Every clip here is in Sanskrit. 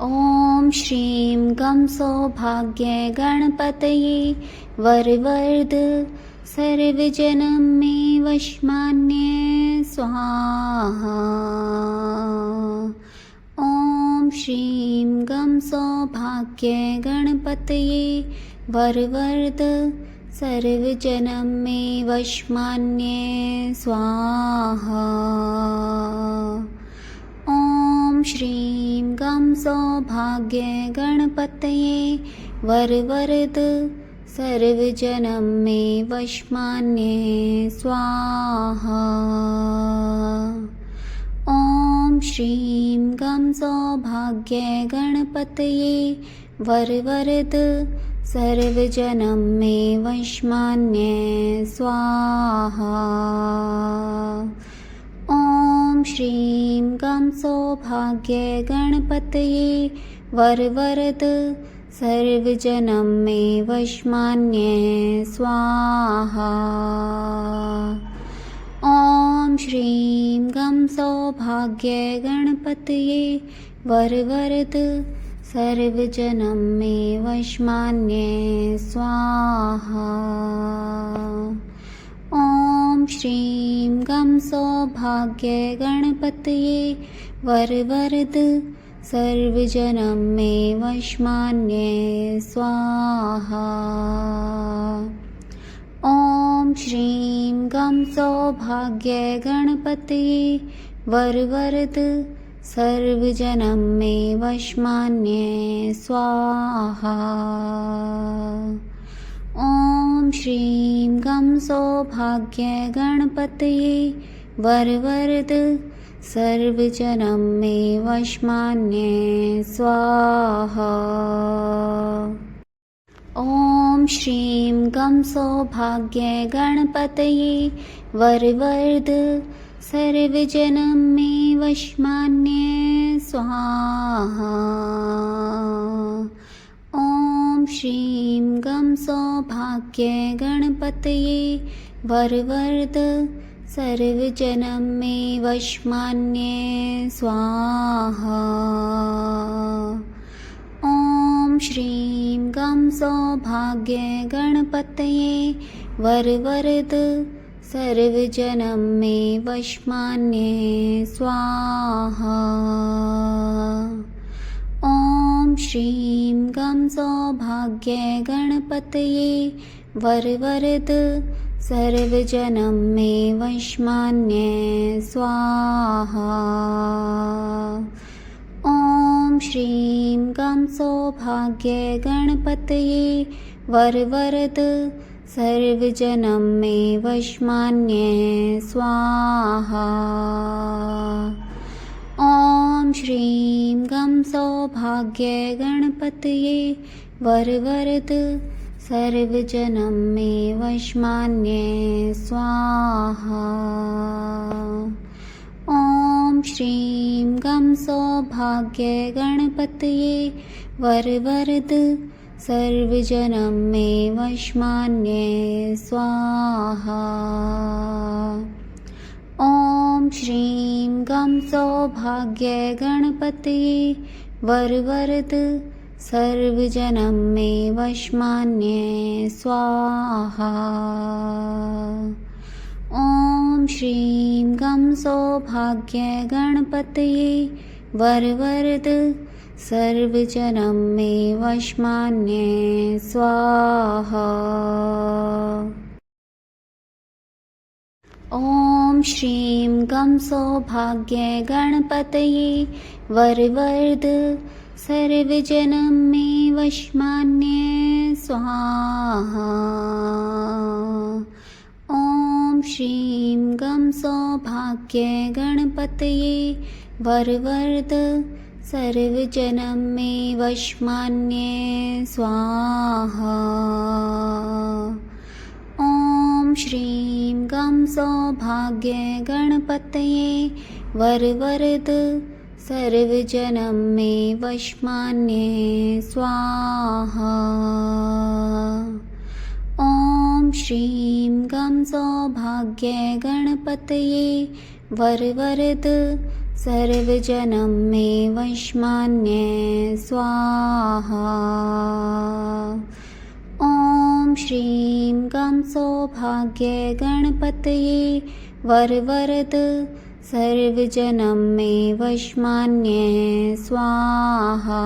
ॐ श्रीं गं सौभाग्ये गणपतये वरवरद सर्वजनं मे वशमान्ये स्वाहा। ॐ श्रीं गं सौभाग्ये गणपतये वरवरद सर्वजनं मे वशमान्ये स्वाहा। ॐ श्रीं गं सौभाग्ये गणपतये वरवरद सर्वजनं मे वशमान्ये स्वाहा। ॐ श्रीं गं सौभाग्ये गणपतये वरवरद सर्वजनं मे वशमान्ये स्वाहा। ॐ श्रीं गं सौभाग्ये गणपतये वरवरद सर्वजनं मे वशमान्ये स्वाहा। ॐ श्रीं गं सौभाग्ये गणपतये वरवरद सर्वजनं मे वशमान्ये स्वाहा। ॐ श्रीं गं सौभाग्ये गणपतये वरवरद सर्वजनं मे वशमान्ये स्वाहा। ॐ श्रीं गं सौभाग्ये गणपतये वरवरद सर्वजनं मे वशमान्ये स्वाहा। ॐ श्रीं गं सौभाग्ये गणपतये वरवरद सर्वजनं मे वशमान्ये स्वाहा। ॐ श्रीं गं सौभाग्ये गणपतये वरवरद सर्वजनं मे वशमान्ये स्वाहा। ॐ श्रीं गं सौभाग्ये गणपतये वरवरद सर्वजनं मे वशमान्ये स्वाहा। ॐ श्रीं गं सौभाग्ये गणपतये वरवरद सर्वजनं मे वशमान्ये स्वाहा। ॐ श्रीं गं सौभाग्ये गणपतये वरवरद सर्वजनं मे वशमान्ये स्वाहा। ॐ श्रीं गं सौभाग्ये गणपतये वरवरद सर्वजनं मे वशमान्ये स्वाहा। ॐ श्रीं गं सौभाग्ये गणपतये वरवरद सर्वजनं मे वशमान्ये स्वाहा। ॐ श्रीं गं सौभाग्ये गणपतये वरवरद सर्वजनं मे वशमान्ये स्वाहा। ॐ श्रीं गं सौभाग्ये गणपतये वरवरद सर्वजनं मे वशमान्ये स्वाहा। ॐ श्रीं गं सौभाग्ये गणपतये वरवरद सर्वजनं मे वशमान्ये स्वाहा। ॐ श्रीं गं सौभाग्ये गणपतये वरवरद सर्वजनं मे वशमान्ये स्वाहा। ॐ श्रीं गं सौभाग्ये गणपतये वरवरद सर्वजनं मे वशमान्ये स्वाहा। ॐ श्रीं गं सौभाग्ये गणपतये वरवरद सर्वजनं मे वशमान्ये स्वाहा। ॐ श्रीं गं सौभाग्ये गणपतये वरवरद सर्वजनं मे वशमान्ये स्वाहा। ॐ श्रीं गं सौभाग्ये गणपतये वरवरद सर्वजनं मे वशमान्ये स्वाहा।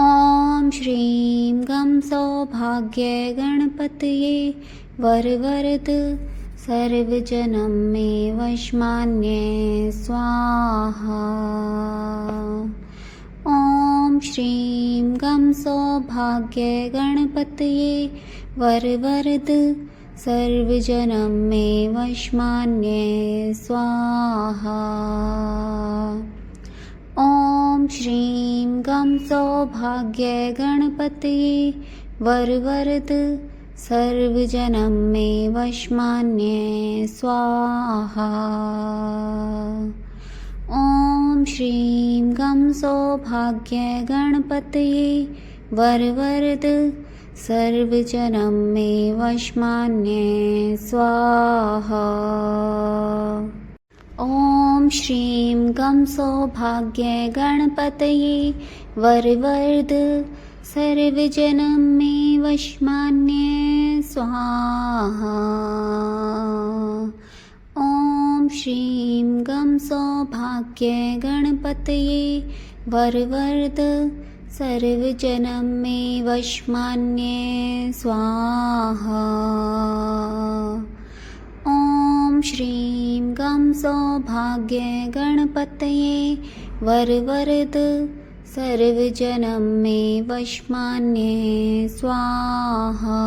ॐ श्रीं गं सौभाग्ये गणपतये वरवरद सर्वजनं मे वशमान्ये स्वाहा। ॐ श्रीं गं सौभाग्ये गणपतये वरवरद सर्वजनं मे वशमान्ये स्वाहा। ॐ श्रीं गं सौभाग्ये गणपतये वरवरद सर्वजनं मे वशमान्ये स्वाहा। ॐ श्रीं गं सौभाग्ये गणपतये वरवरद सर्वजनं मे वशमान्ये स्वाहा। ॐ श्रीं गं सौभाग्ये गणपतये वरवरद सर्वजनं मे वशमान्ये स्वाहा। ॐ श्रीं गं सौभाग्ये गणपतये वरवरद सर्वजनं मे वशमान्ये स्वाहा। ॐ श्रीं गं सौभाग्ये गणपतये वरवरद सर्वजनं मे वशमान्ये स्वाहा।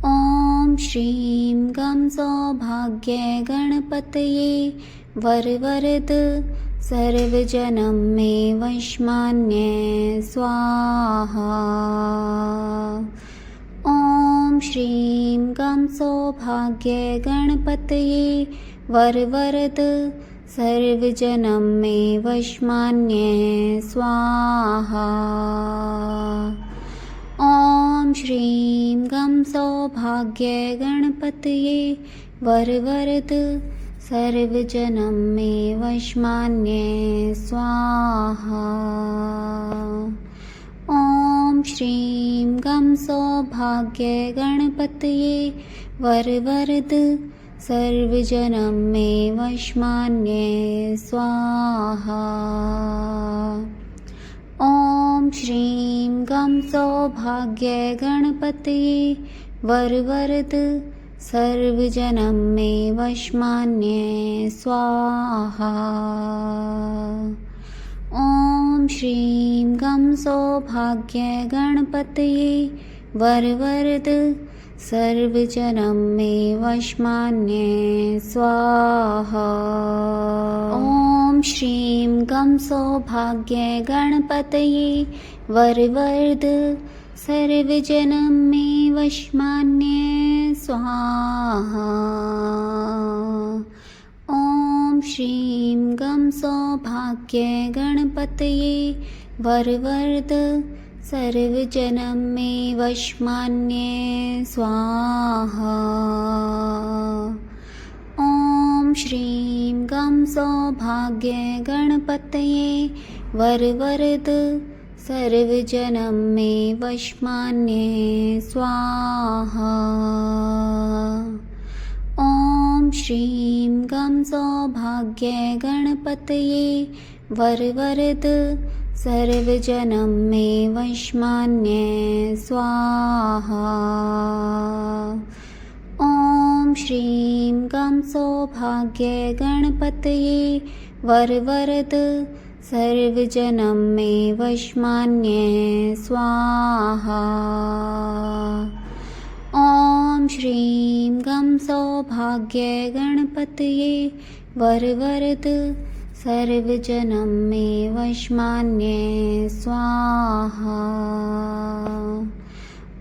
ॐ श्रीं गं सौभाग्ये गणपतये वरवरद सर्वजनं मे वशमान्ये स्वाहा। ॐ श्रीं गं सौभाग्ये गणपतये वरवरद सर्वजनं मे वशमान्ये स्वाहा। ॐ श्रीं गं सौभाग्ये गणपतये वरवरद सर्वजनं मे वशमान्ये स्वाहा। ॐ श्रीं गं सौभाग्ये गणपतये वरवरद सर्वजनं मे वशमान्ये स्वाहा। ॐ श्रीं गं सौभाग्ये गणपतये वरवरद सर्वजनं मे वशमान्ये स्वाहा। ॐ श्रीं गं सौभाग्ये गणपतये वरवरद सर्वजनं मे वशमान्ये स्वाहा। ॐ श्रीं गं सौभाग्ये गणपतये वरवरद सर्वजनं मे वशमान्ये स्वाहा। ॐ श्रीं गं सौभाग्ये गणपतये वरवरद सर्वजनं मे वशमान्ये स्वाहा। ॐ श्रीं गं सौभाग्ये गणपतये वरवरद सर्वजनं मे वशमान्ये स्वाहा। ॐ श्रीं गं सौभाग्ये गणपतये वरवरद सर्वजनं मे वशमान्ये स्वाहा। ॐ श्रीं गं सौभाग्ये गणपतये वरवरद सर्वजनं मे वशमान्ये स्वाहा। ॐ श्रीं गं सौभाग्ये गणपतये वरवरद सर्वजनं मे वशमान्ये स्वाहा।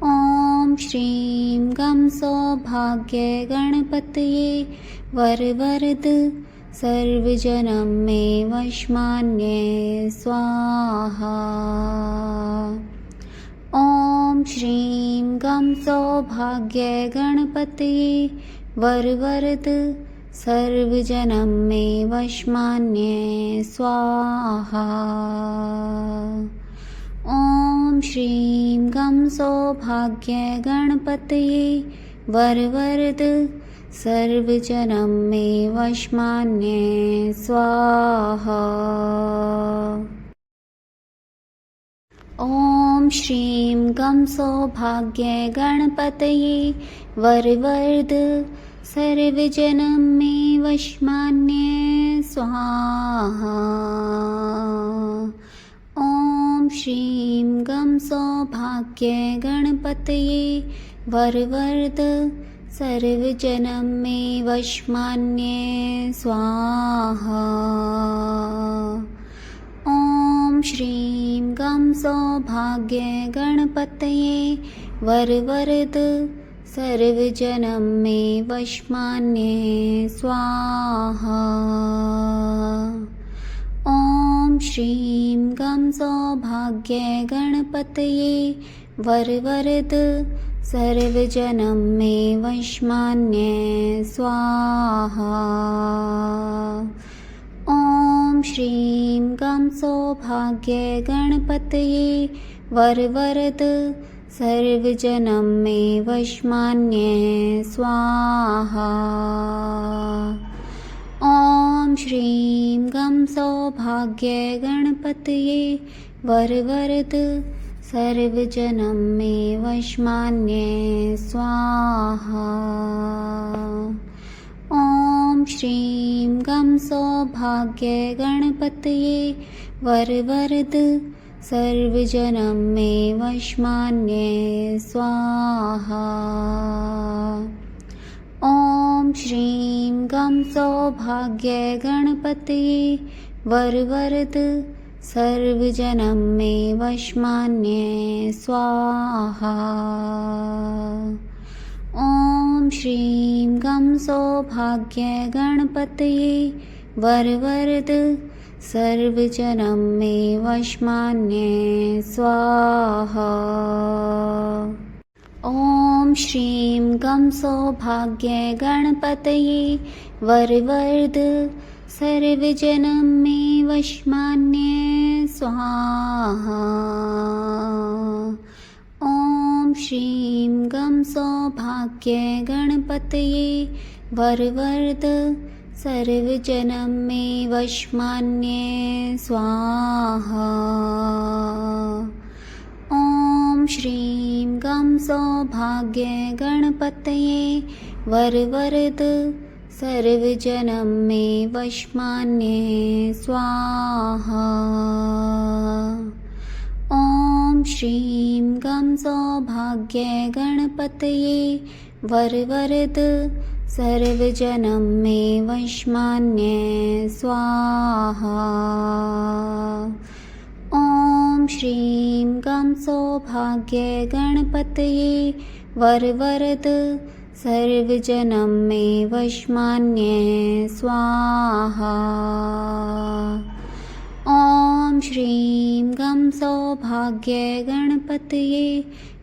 ॐ श्रीं गं सौभाग्ये गणपतये वरवरद सर्वजनं मे वशमान्ये स्वाहा। ॐ श्रीं गं सौभाग्ये गणपतये वरवरद सर्वजनं मे वशमान्ये स्वाहा। ॐ श्रीं गं सौभाग्य गणपतये वरवरद सर्वजनं मे वशमान्ये स्वाहा। ॐ श्रीं गं सौभाग्य गणपतये वरवरद सर्वजनं मे वशमान्ये स्वाहा। ॐ श्रीं गं सौभाग्य गणपतये वरवरद सर्वजनं मे वशमान्ये स्वाहा। ॐ श्रीं गं सौभाग्य गणपतये वरवरद सर्वजनं मे वशमान्ये स्वाहा। ॐ श्रीं गं सौभाग्य गणपतये वरवरद सर्वजनं मे वशमान्ये स्वाहा। ॐ श्रीं गं सौभाग्य गणपतये वरवरद सर्वजनं मे वशमान्ये स्वाहा। ॐ श्रीं गं सौभाग्य गणपतये वरवरद सर्वजनं मे वशमान्ये स्वाहा। ॐ श्रीं गं सौभाग्य गणपतये वरवरद सर्वजनं मे वशमान्ये स्वाहा। ॐ श्रीं गं सौभाग्य गणपतये वरवरद सर्वजनं मे वशमान्ये स्वाहा। ॐ श्रीं गं सौभाग्य गणपतये वरवरद सर्वजनं मे वशमान्ये स्वाहा। ॐ श्रीं गं सौभाग्य गणपतये वरवरद सर्वजनं मे वशमान्ये स्वाहा। ॐ श्रीं गं सौभाग्य गणपतये वरवरद सर्वजनं मे वशमान्ये स्वाहा। ॐ श्रीं गं सौभाग्य गणपतये वरवरद सर्वजनं मे वशमान्ये स्वाहा। ॐ श्रीं गं सौभाग्य गणपतये वरवरद सर्वजनं मे वशमान्ये स्वाहा। ॐ श्रीं गं सौभाग्य गणपतये वरवरद सर्वजनं मे वशमान्ये स्वाहा। ॐ श्रीं गं सौभाग्य गणपतये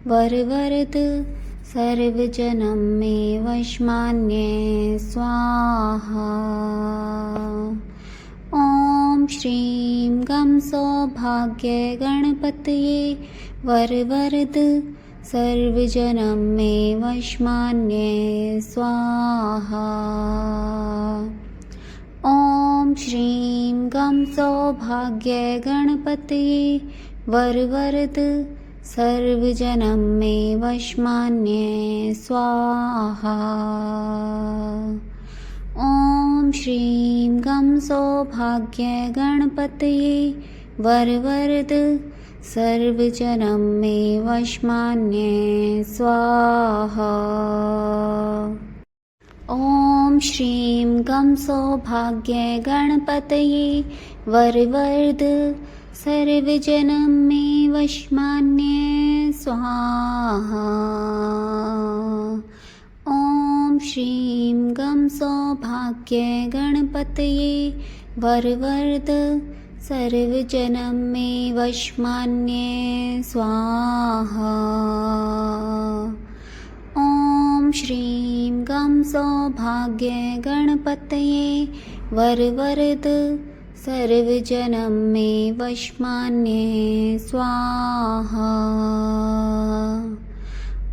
वरवरद सर्वजनं मे वशमान्ये स्वाहा। ॐ श्रीं गं सौभाग्य गणपतये वरवरद सर्वजनं मे वशमान्ये स्वाहा। ॐ श्रीं गं सौभाग्य गणपतये वरवरद सर्वजनं मे वशमान्ये स्वाहा। ॐ श्रीं गं सौभाग्य गणपतये वरवरद सर्वजनं मे वशमान्ये स्वाहा। ॐ श्रीं गं सौभाग्य गणपतये वरवरद सर्वजनं मे वशमान्ये स्वाहा। ॐ श्रीं गं सौभाग्य गणपतये वरवरद सर्वजनं मे वशमान्ये स्वाहा। ॐ श्रीं गं सौभाग्ये गणपतये वरवरद सर्वजनं मे वशमान्ये स्वाहा।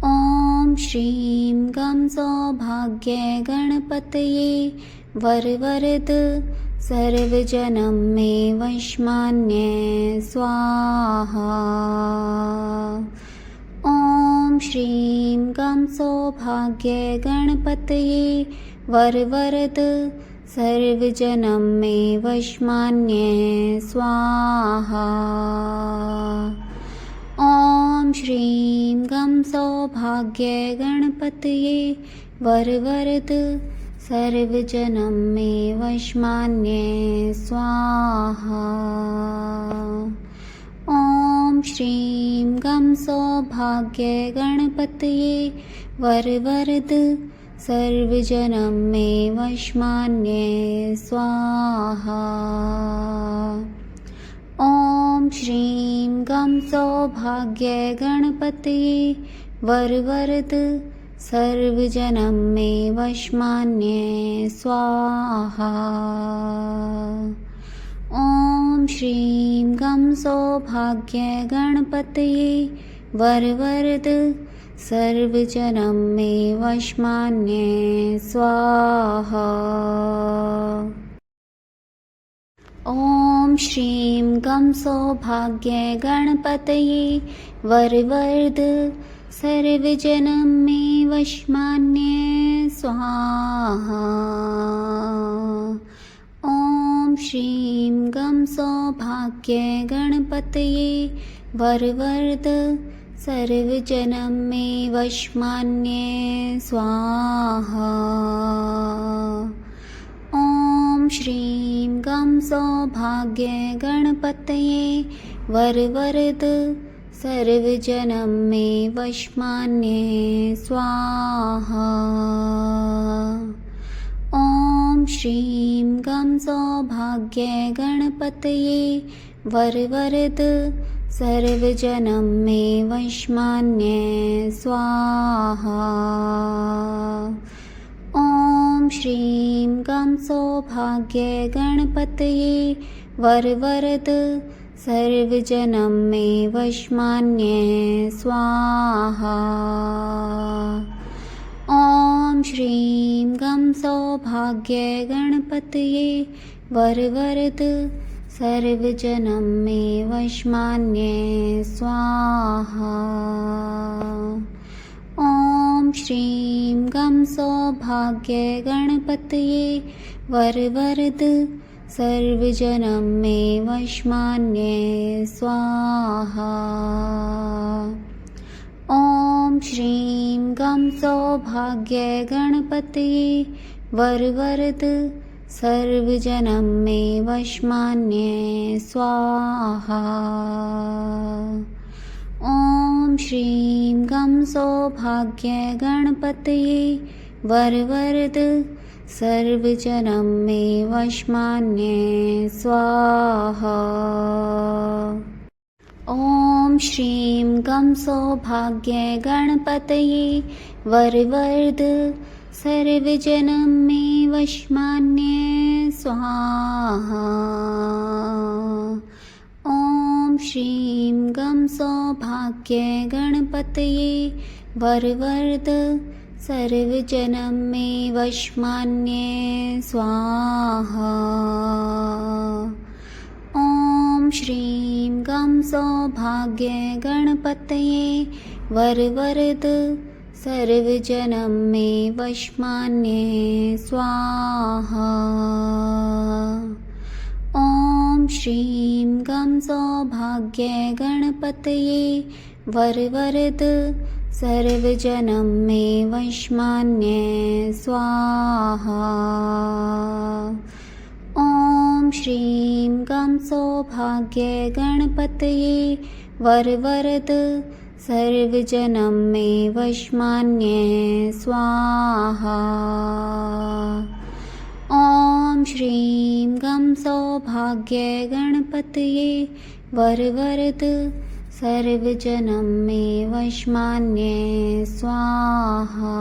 ॐ श्रीं गं सौभाग्ये गणपतये वरवरद सर्वजनं मे वशमान्ये स्वाहा। ॐ श्रीं गं सौभाग्ये गणपतये वरवरद सर्वजनं मे वशमान्ये स्वाहा। ॐ श्रीं गं सौभाग्ये गणपतये वरवरद सर्वजनं मे वशमान्ये स्वाहा। ॐ श्रीं गं सौभाग्ये गणपतये वरवरद सर्वजनं मे वशमान्ये स्वाहा। ॐ श्रीं गं सौभाग्ये गणपतये वरवरद सर्वजनं मे वशमान्ये स्वाहा। ॐ श्रीं गं सौभाग्ये गणपतये वरवरद सर्वजनं मे वशमान्ये स्वाहा। ॐ श्रीं गं सौभाग्ये गणपतये वरवरद सर्वजनं मे वशमान्ये स्वाहा। ॐ श्रीं गं सौभाग्ये गणपतये वरवरद सर्वजनं मे वशमान्ये स्वाहा। ॐ श्रीं गं सौभाग्ये गणपतये वरवरद सर्वजनं मे वशमान्ये स्वाहा। ॐ श्रीं गं सौभाग्ये गणपतये वरवरद सर्वजनं मे वशमान्ये स्वाहा। ॐ श्रीं गं सौभाग्ये गणपतये वरवरद सर्वजनं मे वशमान्ये स्वाहा। ॐ श्रीं गं सौभाग्ये गणपतये वरवरद सर्वजनं मे वशमान्ये स्वाहा। ॐ श्रीं गं सौभाग्ये गणपतये वरवरद सर्वजनं मे वशमान्ये स्वाहा। ॐ श्रीं गं सौभाग्ये गणपतये वरवरद सर्वजनं मे वशमान्ये स्वाहा। ॐ श्रीं गं सौभाग्ये गणपतये वरवरद सर्वजनं मे वशमान्ये स्वाहा। ॐ श्रीं गं सौभाग्ये गणपतये वरवरद सर्वजनं मे वशमान्ये स्वाहा। ॐ श्रीं गं सौभाग्ये गणपतये वरवरद सर्वजनं मे वशमान्ये स्वाहा। ॐ श्रीं गं सौभाग्ये गणपतये वरवरद सर्वजनं मे वशमान्ये स्वाहा। ॐ श्रीं गं सौभाग्ये गणपतये वरवरद सर्वजनं मे वशमान्ये स्वाहा। ॐ श्रीं गं सौभाग्ये गणपतये वरवरद सर्वजनं मे वशमान्ये स्वाहा। ॐ श्रीं गं सौभाग्ये गणपतये वरवरद सर्वजनं मे वशमान्ये स्वाहा।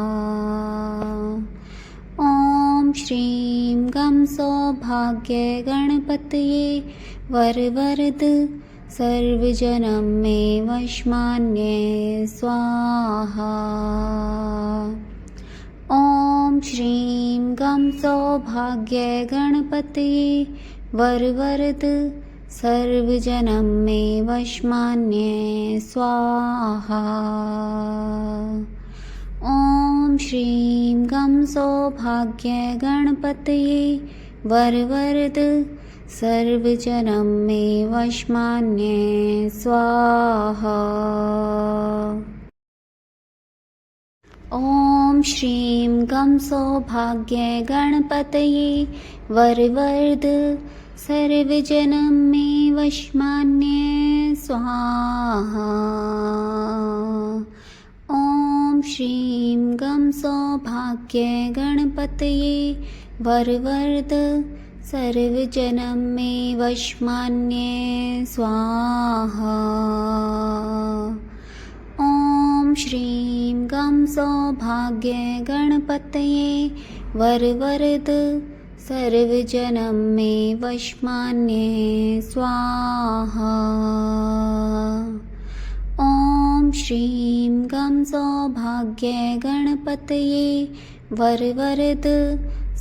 ॐ श्रीं गं सौभाग्य गणपतये वरवरद सर्वजनं मे वशमान्ये स्वाहा। ॐ श्रीं गं सौभाग्य गणपतये वरवरद सर्वजनं मे वशमान्ये स्वाहा। ॐ श्रीं गं सौभाग्य गणपतये वरवरद सर्वजनं मे वशमान्ये स्वाहा। ॐ श्रीं गं सौभाग्य गणपतये वरवरद सर्वजनं मे वशमान्ये स्वाहा। ॐ श्रीं गं सौभाग्य गणपतये वरवरद सर्वजनं मे वशमान्ये स्वाहा। ॐ श्रीं गं सौभाग्य गणपतये वरवरद सर्वजनं मे वशमान्ये स्वाहा। ॐ श्रीं गं सौभाग्य गणपतये वरवरद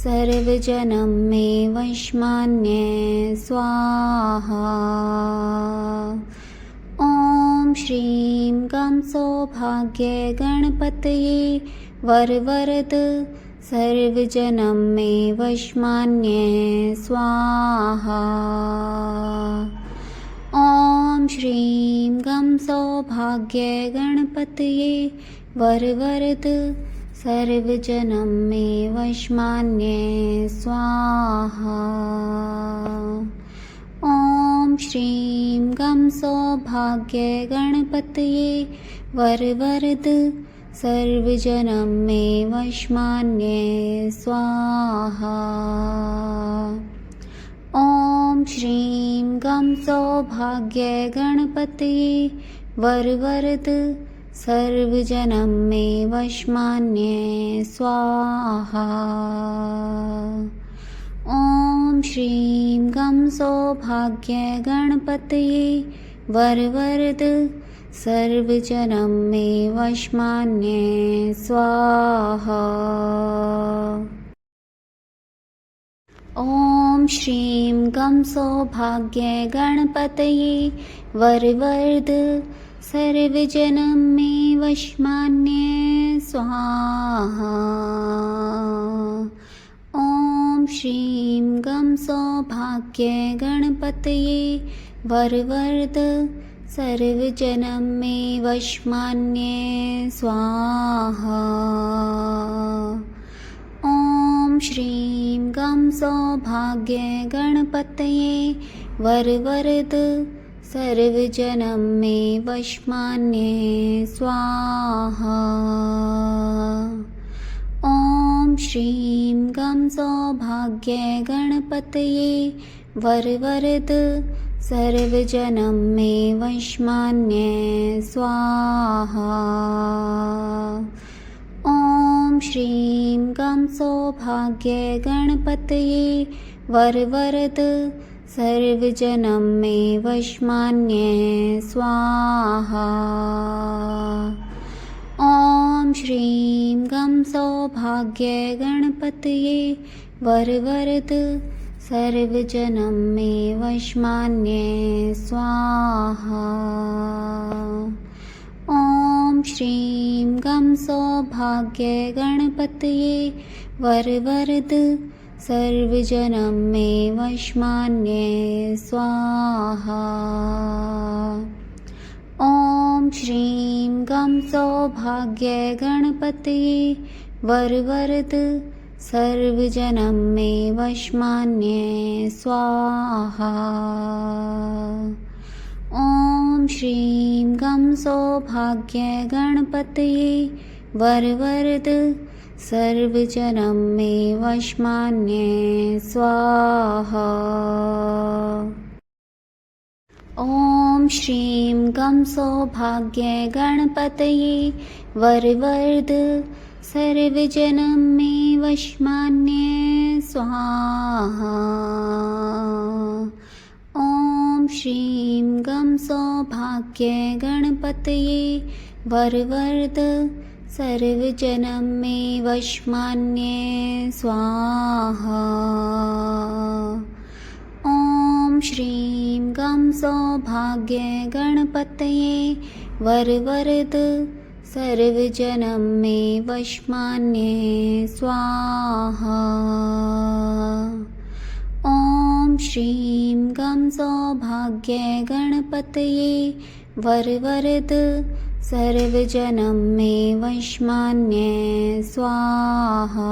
सर्वजनं मे वशमान्ये स्वाहा। ॐ श्रीं गं सौभाग्य गणपतये वरवरद सर्वजनं मे वशमान्ये स्वाहा। ॐ श्रीं गं सौभाग्य गणपतये वरवरद सर्वजनं मे वशमान्ये स्वाहा। ॐ श्रीं गं सौभाग्य गणपतये वरवरद सर्वजनं मे वशमान्ये स्वाहा। ॐ श्रीं गं सौभाग्य गणपतये वरवरद सर्वजनं मे वशमान्ये स्वाहा। ॐ श्रीं गं सौभाग्य गणपतये वरवरद सर्वजनं मे वशमान्ये स्वाहा। ॐ श्रीं गं सौभाग्य गणपतये वरवरद सर्वजनं मे वशमान्ये स्वाहा। ॐ श्रीं गं सौभाग्य गणपतये वरवरद सर्वजनं मे वशमान्ये स्वाहा। ॐ श्रीं गं सौभाग्य गणपतये वरवरद सर्वजनं मे वशमान्ये स्वाहा। ॐ श्रीं गं सौभाग्य गणपतये वरवरद सर्वजनं मे वशमान्ये स्वाहा। ॐ श्रीं गं सौभाग्य गणपतये वरवरद सर्वजनं मे वशमान्ये स्वाहा। ॐ श्रीं गं सौभाग्य गणपतये वरवरद सर्वजनं मे वशमान्ये स्वाहा। ॐ श्रीं गं सौभाग्य गणपतये वरवरद सर्वजनं मे वशमान्ये स्वाहा। ॐ श्रीं गं सौभाग्य गणपतये वरवरद सर्वजनं मे वशमान्ये स्वाहा। ॐ श्रीं गं सौभाग्य गणपतये वरवरद सर्वजनं मे वशमान्ये स्वाहा। ॐ श्रीं गं सौभाग्य गणपतये वरवर्ध सर्वजनं मे वशमान्ये स्वाहा। ॐ श्रीं गं सौभाग्य गणपतये वरवर्ध सर्वजनं मे वशमान्ये स्वाहा। ॐ श्रीं गं सौभाग्य गणपतये वरवर्ध सर्वजनं मे वशमान्ये स्वाहा। ॐ श्रीं गं सौभाग्य गणपतये वरवर्ध सर्वजनं मे वशमान्ये स्वाहा।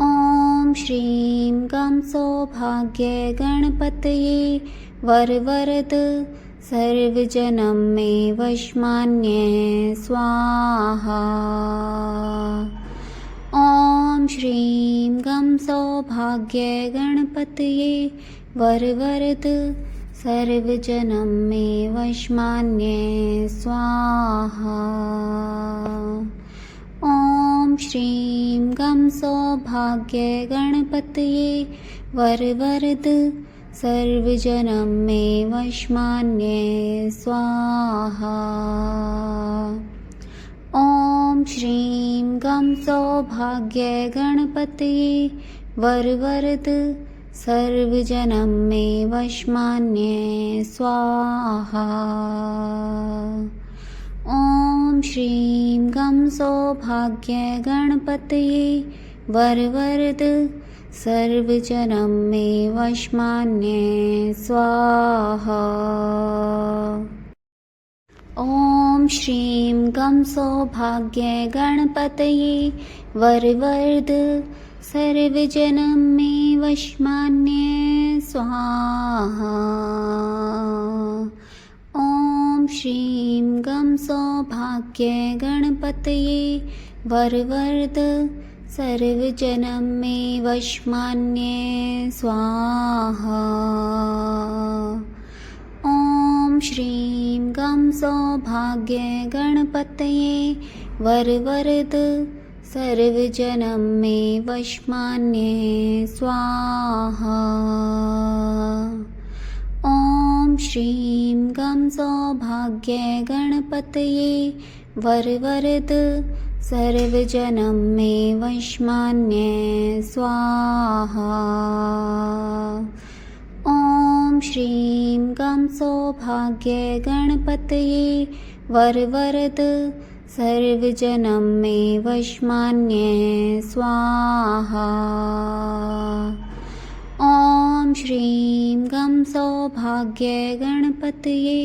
ॐ श्रीं गं सौभाग्य गणपतये वरवर्ध सर्वजनं मे वशमान्ये स्वाहा। ॐ श्रीं गं सौभाग्य गणपतये वरवर्ध सर्वजनं मे वशमान्ये स्वाहा। ॐ श्रीं गं सौभाग्य गणपतये वरवर्ध सर्वजनं मे वशमान्ये स्वाहा। ॐ श्रीं गं सौभाग्य गणपतये वरवर्ध सर्वजनं मे वशमान्ये स्वाहा। ॐ श्रीं गं सौभाग्य गणपतये वरवर्ध सर्वजनं मे वशमान्ये स्वाहा। ॐ श्रीं गं सौभाग्य गणपतये वरवर्ध सर्वजनं मे वशमान्ये स्वाहा। ॐ श्रीं गं सौभाग्य गणपतये वरवर्ध सर्वजनं मे वशमान्ये स्वाहा। ॐ श्रीं गं सौभाग्य गणपतये वरवर्ध सर्वजनं मे वशमान्ये स्वाहा। ॐ श्रीं गं सौभाग्य गणपतये वरवर्ध सर्वजनं मे वशमान्ये स्वाहा। ॐ श्रीं गं सौभाग्य गणपतये वरवर्ध सर्वजनं मे वशमान्ये स्वाहा। ॐ श्रीं गं सौभाग्य गणपतये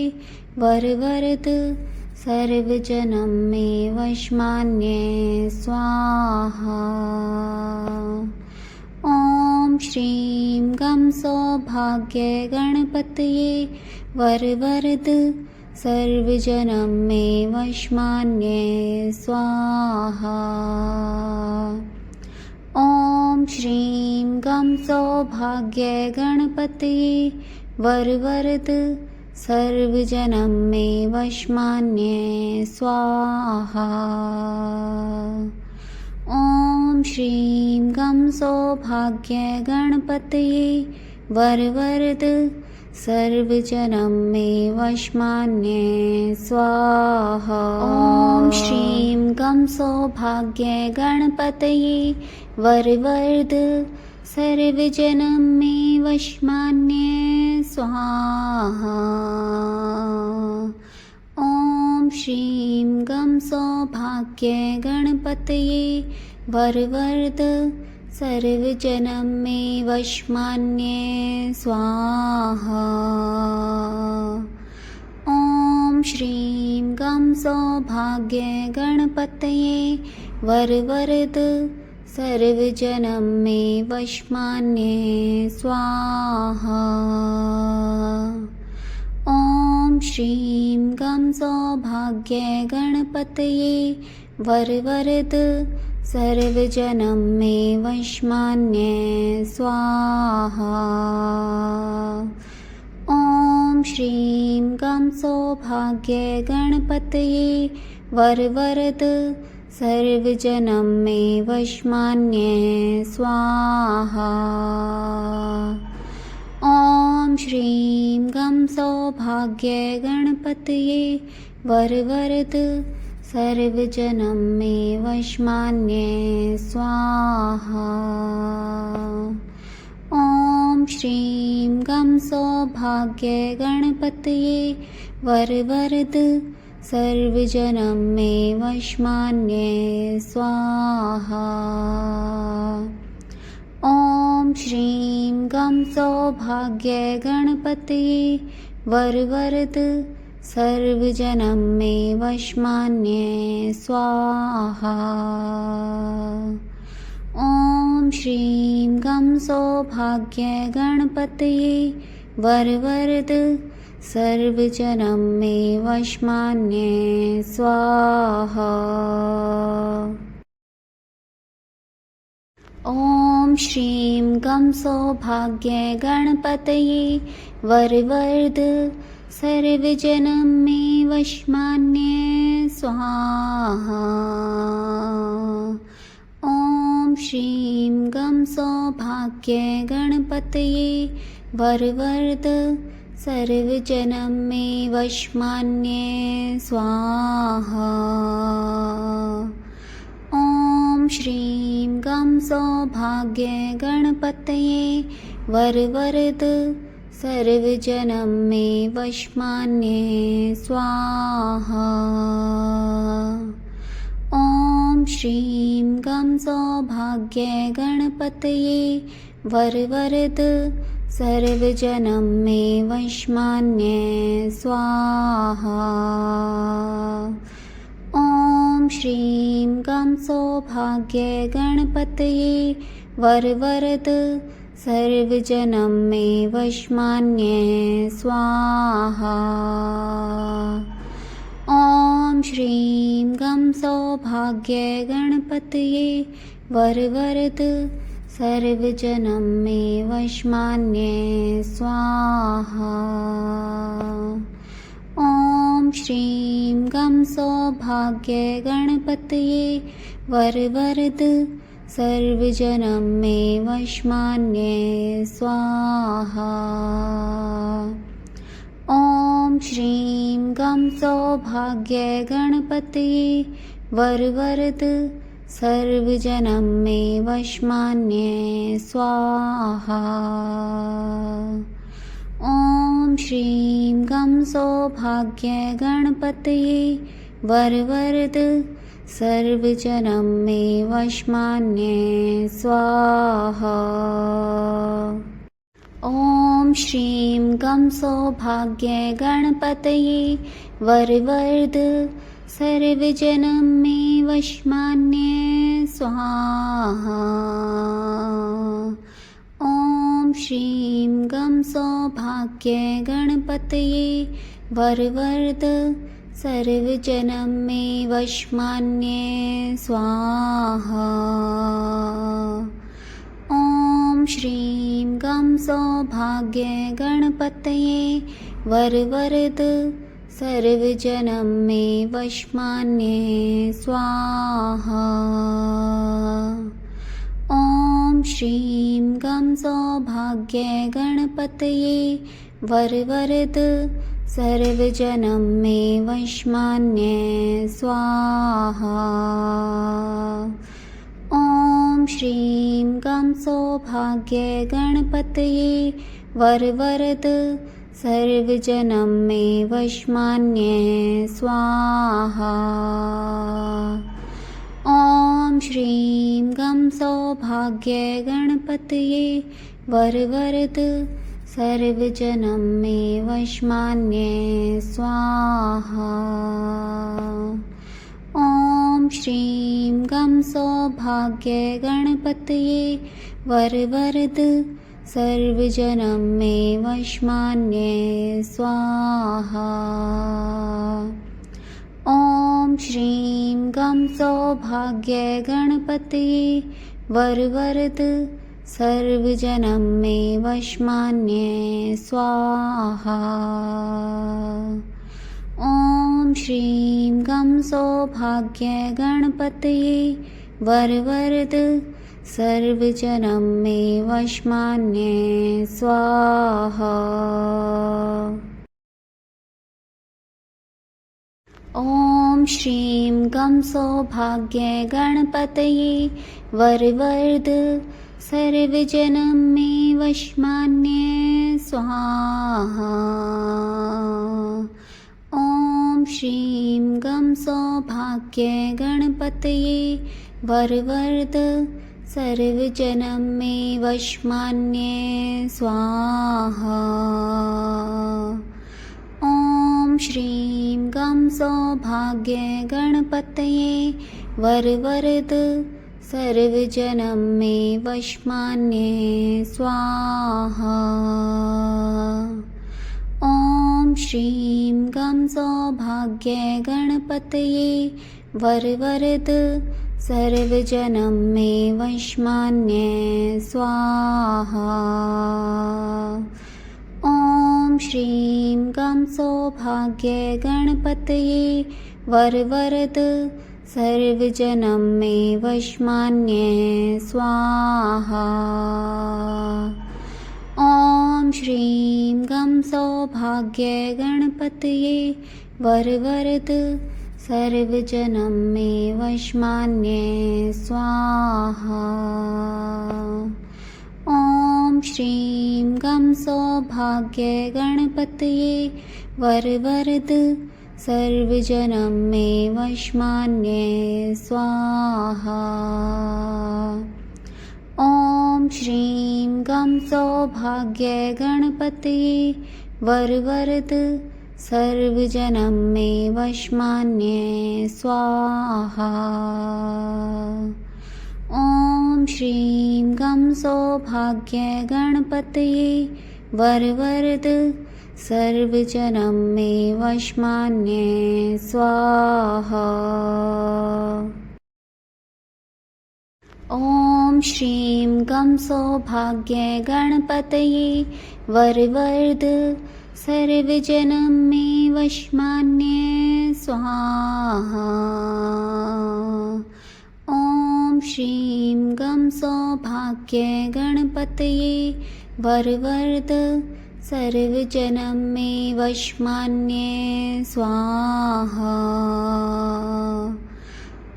वरवर्ध सर्वजनं मे वशमान्ये स्वाहा। ॐ श्रीं गं सौभाग्य गणपतये वरवर्ध सर्वजनं मे वशमान्ये स्वाहा। ॐ श्रीं गं सौभाग्य गणपतये वरवर्ध सर्वजनं मे वशमान्ये स्वाहा। ॐ श्रीं गं सौभाग्य गणपतये वरवर्ध सर्वजनं मे वशमान्ये स्वाहा। ॐ श्रीं गं सौभाग्य गणपतये वरवर्ध सर्वजनं मे वशमान्ये स्वाहा। ॐ श्रीं गं सौभाग्य गणपतये वरवर्ध सर्वजनं मे वशमान्ये स्वाहा। ॐ श्रीं गं सौभाग्य गणपतये वरवर्ध सर्वजनं मे वशमान्ये स्वाहा। ॐ श्रीं गं सौभाग्य गणपतये वरवर्ध सर्वजनं मे वशमान्ये स्वाहा। सौभाग्य गणपतये वरवरद सर्वजनं मे वशमान्ये स्वाहा। ॐ श्रीं गं सौभाग्य गणपतये वरवरद सर्वजनं मे वशमान्ये स्वाहा। ॐ श्रीं गं सौभाग्य गणपतये वरवरद सर्वजनं मे वशमान्ये स्वाहा। ॐ श्रीं गं सौभाग्य गणपतये वरवरद सर्वजनं मे वशमान्ये स्वाहा। ॐ श्रीं गं सौभाग्य गणपतये वरवरद सर्वजनं मे वशमान्ये स्वाहा। ॐ श्रीं गं सौभाग्य गणपतये वरवरद सर्वजनं मे वशमान्ये स्वाहा। ॐ श्रीं गं सौभाग्य गणपतये वरवरद सर्वजनं मे वशमान्ये स्वाहा। ॐ श्रीं गं सौभाग्य गणपतये वरवरद सर्वजनं मे वशमान्ये स्वाहा। ॐ श्रीं गं सौभाग्य गणपतये वरवरद सर्वजनं मे वशमान्ये स्वाहा। ॐ श्रीं गं सौभाग्य गणपतये वरवरद सर्वजनं मे वशमान्ये स्वाहा। ॐ श्रीं गं सौभाग्य गणपतये वरवरद सर्वजनं मे वशमान्ये स्वाहा। ॐ श्रीं गं सौभाग्य गणपतये वरवरद सर्वजनं मे वशमान्ये स्वाहा। ॐ श्रीं गं सौभाग्य गणपतये वरवरद सर्वजनं मे वशमान्ये स्वाहा। ॐ श्रीं गं सौभाग्य गणपतये वरवरद सर्वजनं मे वशमान्ये स्वाहा। ॐ श्रीं गं सौभाग्य गणपतये वरवरद सर्वजनं मे वशमान्ये स्वाहा। ॐ श्रीं गं सौभाग्य गणपतये वरवरद सर्वजनं मे वशमान्ये स्वाहा। ॐ श्रीं गं सौभाग्य गणपतये वरवरद सर्वजनं मे वशमान्ये स्वाहा। ॐ श्रीं गं सौभाग्य गणपतये वरवरद सर्वजनं मे वशमान्ये स्वाहा। ॐ श्रीं गं सौभाग्य गणपतये वरवरद सर्वजनं मे वशमान्ये स्वाहा। ॐ श्रीं गं सौभाग्य गणपतये वरवरद सर्वजनं मे वशमान्ये स्वाहा। ॐ श्रीं गं सौभाग्य गणपतये वरवरद सर्वजनं मे वशमान्ये स्वाहा। ॐ श्रीं गं सौभाग्य गणपतये वरवरद सर्वजनं मे वशमान्ये स्वाहा। श्रीं गं सौभाग्य गणपतये वरवरद सर्वजनं मे वशमान्ये स्वाहा। ॐ श्रीं गं सौभाग्य गणपतये वरवरद सर्वजनं मे वशमान्ये स्वाहा। ॐ श्रीं गं सौभाग्य गणपतये वरवरद सर्वजनं मे वशमान्ये स्वाहा। ॐ श्रीं गं सौभाग्य गणपतये वरवरद सर्वजनं मे वशमान्ये स्वाहा। ॐ श्रीं गं सौभाग्य गणपतये वरवरद सर्वजनं मे वशमान्ये स्वाहा। ॐ श्रीं गं सौभाग्य गणपतये वरवरद सर्वजनं मे वशमान्ये स्वाहा। ॐ श्रीं गं सौभाग्य गणपतये वरवरद सर्वजनं मे वशमान्ये स्वाहा। ॐ श्रीं गं सौभाग्य गणपतये वरवरद सर्वजनं मे वशमान्ये स्वाहा। ॐ श्रीं गं सौभाग्य गणपतये वरवरद सर्वजनं मे वशमान्ये स्वाहा। ॐ श्रीं गं सौभाग्य गणपतये वरवरद सर्वजनं मे वशमान्ये स्वाहा। ॐ श्रीं गं सौभाग्य गणपतये वरवरद सर्वजनं मे वशमान्ये स्वाहा। ॐ श्रीं गं सौभाग्य गणपतये वरवरद सर्वजनं मे वशमान्ये स्वाहा।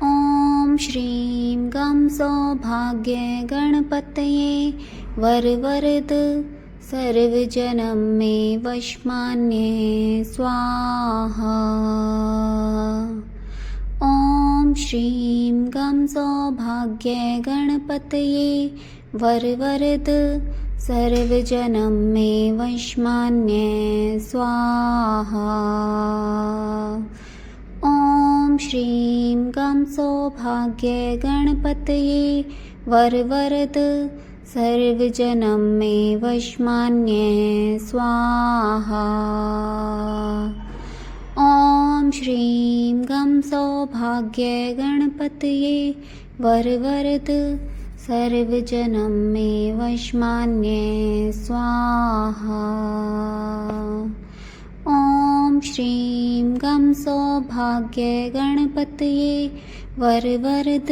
ॐ श्रीं गं सौभाग्य गणपतये वरवरद सर्वजनं मे वशमान्ये स्वाहा। ॐ श्रीं गं सौभाग्य गणपतये वरवरद सर्वजनं मे वशमान्ये स्वाहा। ॐ श्रीं गं सौभाग्य गणपतये वरवरद सर्वजनं मे वशमान्ये स्वाहा। ॐ श्रीं गं सौभाग्य गणपतये वरवरद सर्वजनं मे वशमान्ये स्वाहा। ॐ श्रीं गं सौभाग्य गणपतये वरवरद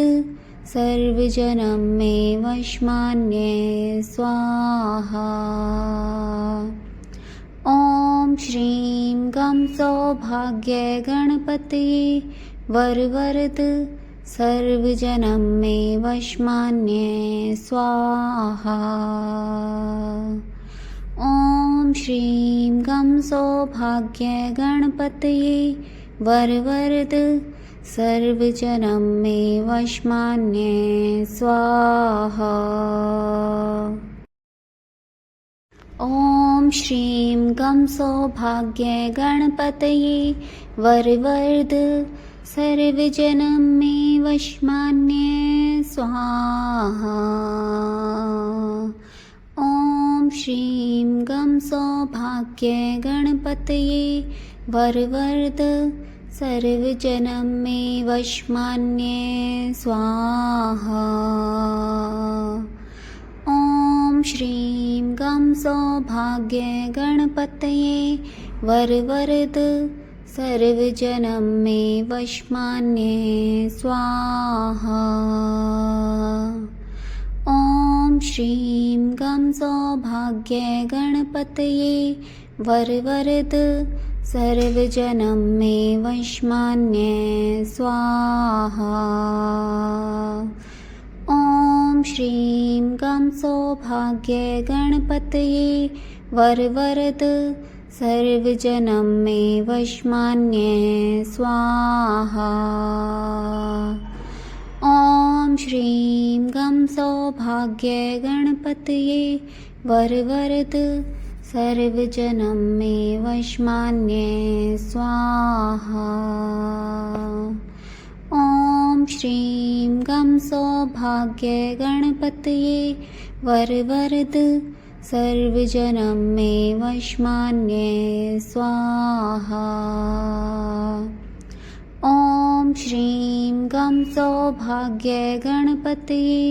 सर्वजनं मे वशमान्ये स्वाहा। ॐ श्रीं गं सौभाग्य गणपतये वरवरद सर्वजनं मे वशमान्ये स्वाहा। ॐ श्रीं गं सौभाग्य गणपतये वरवरद सर्वजनं मे वशमान्ये स्वाहा। ॐ श्रीं गं सौभाग्य गणपतये वरवरद सर्वजनं मे वशमान्ये स्वाहा। ॐ श्रीं गं सौभाग्य गणपतये वरवरद सर्वजनं मे वशमान्ये स्वाहा। ॐ श्रीं गं सौभाग्य गणपतये वरवरद सर्वजनं मे वशमान्ये स्वाहा। ॐ श्रीं गं सौभाग्ये गणपतये वरवरद सर्वजनं मे वशमान्ये स्वाहा। ॐ श्रीं गं सौभाग्ये गणपतये वरवरद सर्वजनं मे वशमान्ये स्वाहा। ॐ श्रीं गं सौभाग्ये गणपतये वरवरद सर्वजनं मे वशमान्ये स्वाहा। ॐ श्रीं गं सौभाग्ये गणपतये वरवरद सर्वजनं मे वशमान्ये स्वाहा। ॐ श्रीं गं सौभाग्ये गणपतये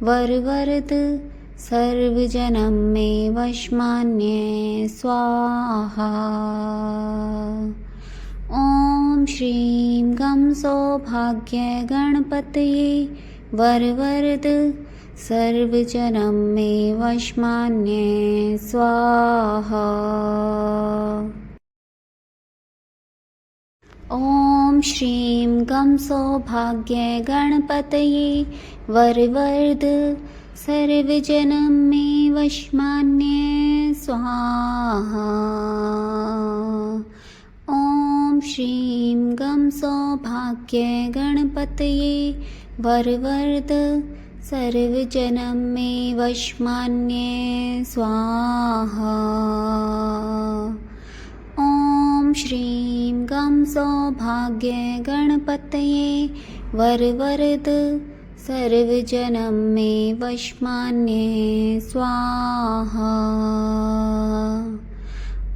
वरवरद सर्वजनं मे वशमान्ये स्वाहा। ॐ श्रीं गं सौभाग्ये गणपतये वरवरद सर्वजनं मे वशमान्ये स्वाहा। ॐ श्रीं गं सौभाग्ये गणपतये वरवरद सर्वजनं मे वशमान्ये स्वाहा। ॐ श्रीं गं सौभाग्ये गणपतये वरवरद सर्वजनं मे वशमान्ये स्वाहा। ॐ श्रीं गं सौभाग्ये गणपतये वरवरद सर्वजनं मे वशमान्ये स्वाहा।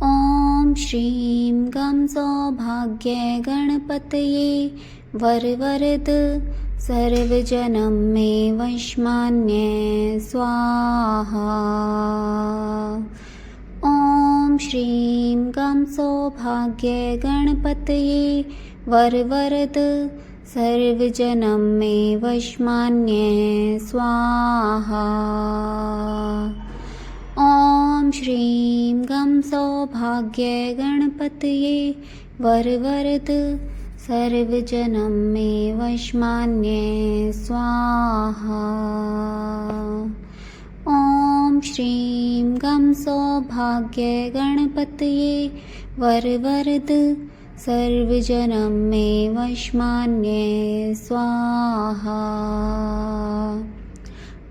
ॐ श्रीं गं सौभाग्ये गणपतये वरवरद सर्वजनं मे वशमान्ये स्वाहा। ॐ श्रीं गं सौभाग्ये गणपतये वरवरद सर्वजनं मे वशमान्ये स्वाहा। ॐ श्रीं गं सौभाग्ये गणपतये वरवरद सर्वजनं मे वशमान्ये स्वाहा। ॐ श्रीं गं सौभाग्ये गणपतये वरवरद सर्वजनं मे वशमान्ये स्वाहा।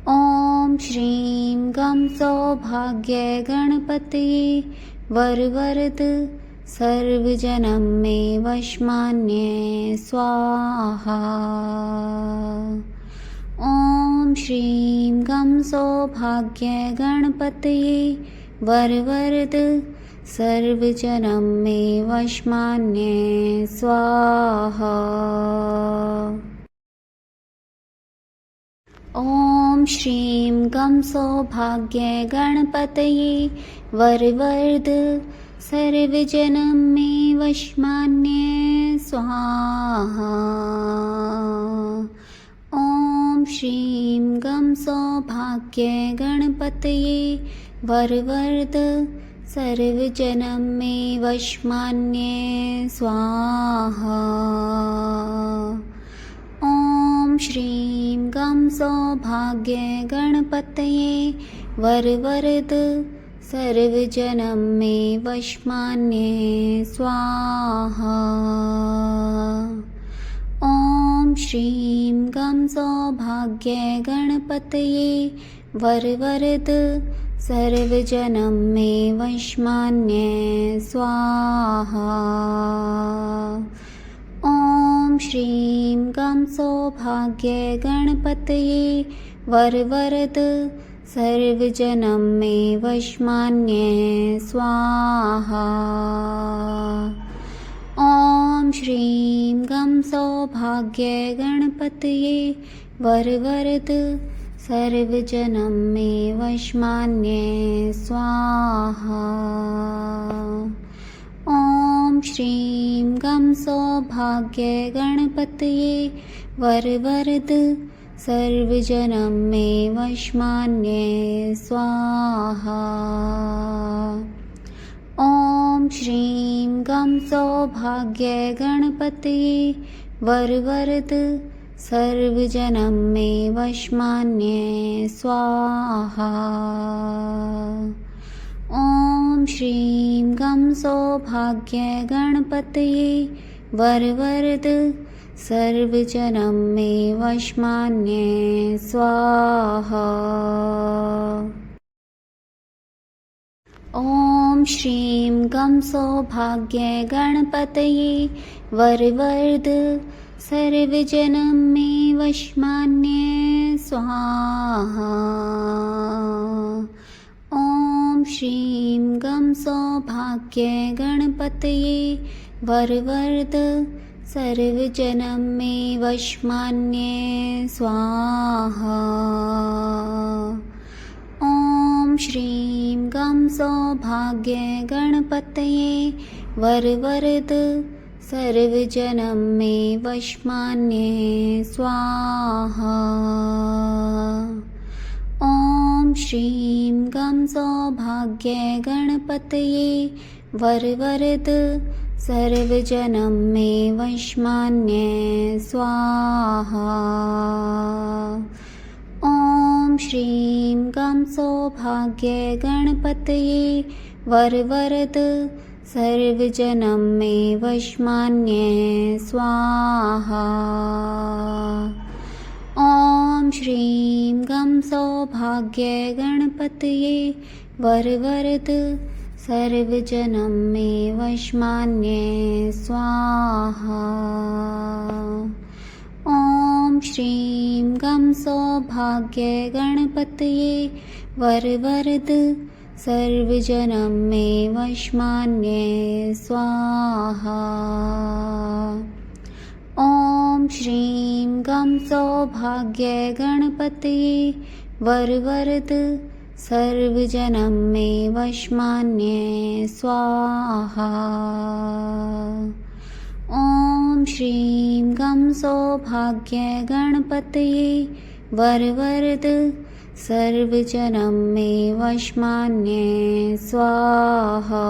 ॐ श्रीं गं सौभाग्ये गणपतये वरवरद सर्वजनं मे वशमान्ये स्वाहा। ॐ श्रीं गं सौभाग्ये गणपतये वरवरद सर्वजनं मे वशमान्ये स्वाहा। ॐ श्रीं गं सौभाग्ये गणपतये वरवरद सर्वजनं मे वशमान्ये स्वाहा। ॐ श्रीं गं सौभाग्ये गणपतये वरवरद सर्वजनं मे वशमान्ये स्वाहा। ॐ श्रीं गं सौभाग्ये गणपतये वरवरद सर्वजनं मे वशमान्ये स्वाहा। ॐ श्रीं गं सौभाग्ये गणपतये वरवरद सर्वजनं मे वशमान्ये स्वाहा। ॐ श्रीं गं सौभाग्ये गणपतये वरवरद सर्वजनं मे वशमान्ये स्वाहा। ॐ श्रीं गं सौभाग्ये गणपतये वरवरद सर्वजनं मे वशमान्ये स्वाहा। ॐ श्रीं गं सौभाग्य गणपतये वरवरद सर्वजनं मे वशमान्ये स्वाहा। ॐ श्रीं गं सौभाग्य गणपतये वरवरद सर्वजनं मे वशमान्ये स्वाहा। ॐ श्रीं गं सौभाग्य गणपतये वरवरद सर्वजनं मे वशमान्ये स्वाहा। ॐ श्रीं गं सौभाग्य गणपतये वरवरद सर्वजनं मे वशमान्ये स्वाहा। ॐ श्रीं गं सौभाग्य गणपतये वरवरद सर्वजनं मे वशमान्ये स्वाहा। ॐ श्रीं गं सौभाग्य गणपतये वरवरद सर्वजनं मे वशमान्ये स्वाहा। ॐ श्रीं गं सौभाग्य गणपतये वरवरद सर्वजनं मे वशमान्ये स्वाहा। ॐ श्रीं गं सौभाग्य गणपतये वरवरद सर्वजनं मे वशमान्ये स्वाहा। ॐ श्रीं गं सौभाग्य गणपतये वरवरद सर्वजनं मे वशमान्ये स्वाहा। ॐ श्रीं गं सौभाग्य गणपतये वरवरद सर्वजनं मे वशमान्ये स्वाहा। ॐ श्रीं गं सौभाग्य गणपतये वरवरद सर्वजनं मे वशमान्ये स्वाहा। ॐ श्रीं गं सौभाग्य गणपतये वरवरद सर्वजनं मे वशमान्ये स्वाहा।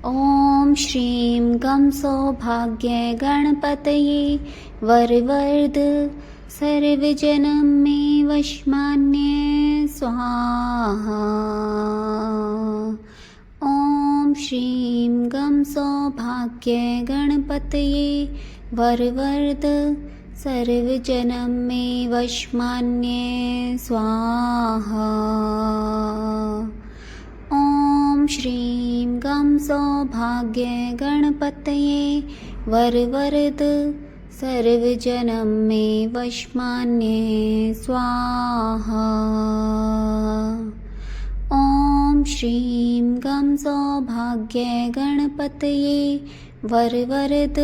ॐ श्रीं गं सौभाग्य गणपतये वरवरद सर्वजनं मे वशमान्ये स्वाहा। ॐ श्रीं गं सौभाग्य गणपतये वरवरद सर्वजनं मे वशमान्ये स्वाहा। ॐ श्रीं गं सौभाग्य गणपतये वरवरद सर्वजनं मे वशमान्ये स्वाहा। ॐ श्रीं गं सौभाग्य गणपतये वरवरद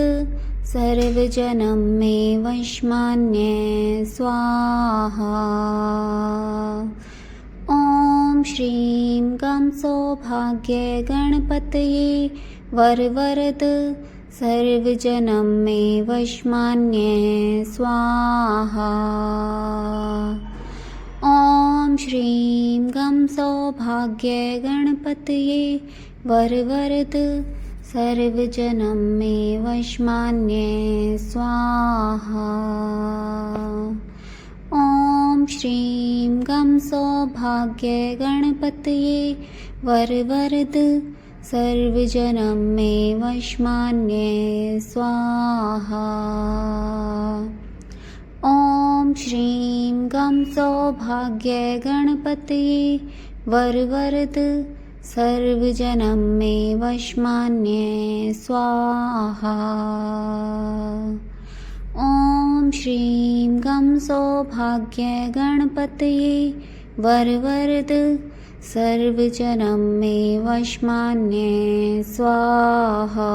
सर्वजनं मे वशमान्ये स्वाहा। ॐ श्रीं गं सौभाग्य गणपतये वरवरद सर्वजनं मे वशमान्ये स्वाहा। ॐ श्रीं गं सौभाग्य गणपतये वरवरद सर्वजनं मे वशमान्ये स्वाहा। ॐ श्रीं गं सौभाग्य गणपतये वरवरद सर्वजनं मे वशमान्ये स्वाहा। ॐ श्रीं गं सौभाग्य गणपतये वरवरद सर्वजनं मे वशमान्ये स्वाहा। ॐ श्रीं गं सौभाग्य गणपतये वरवरद सर्वजनं मे वशमान्ये स्वाहा।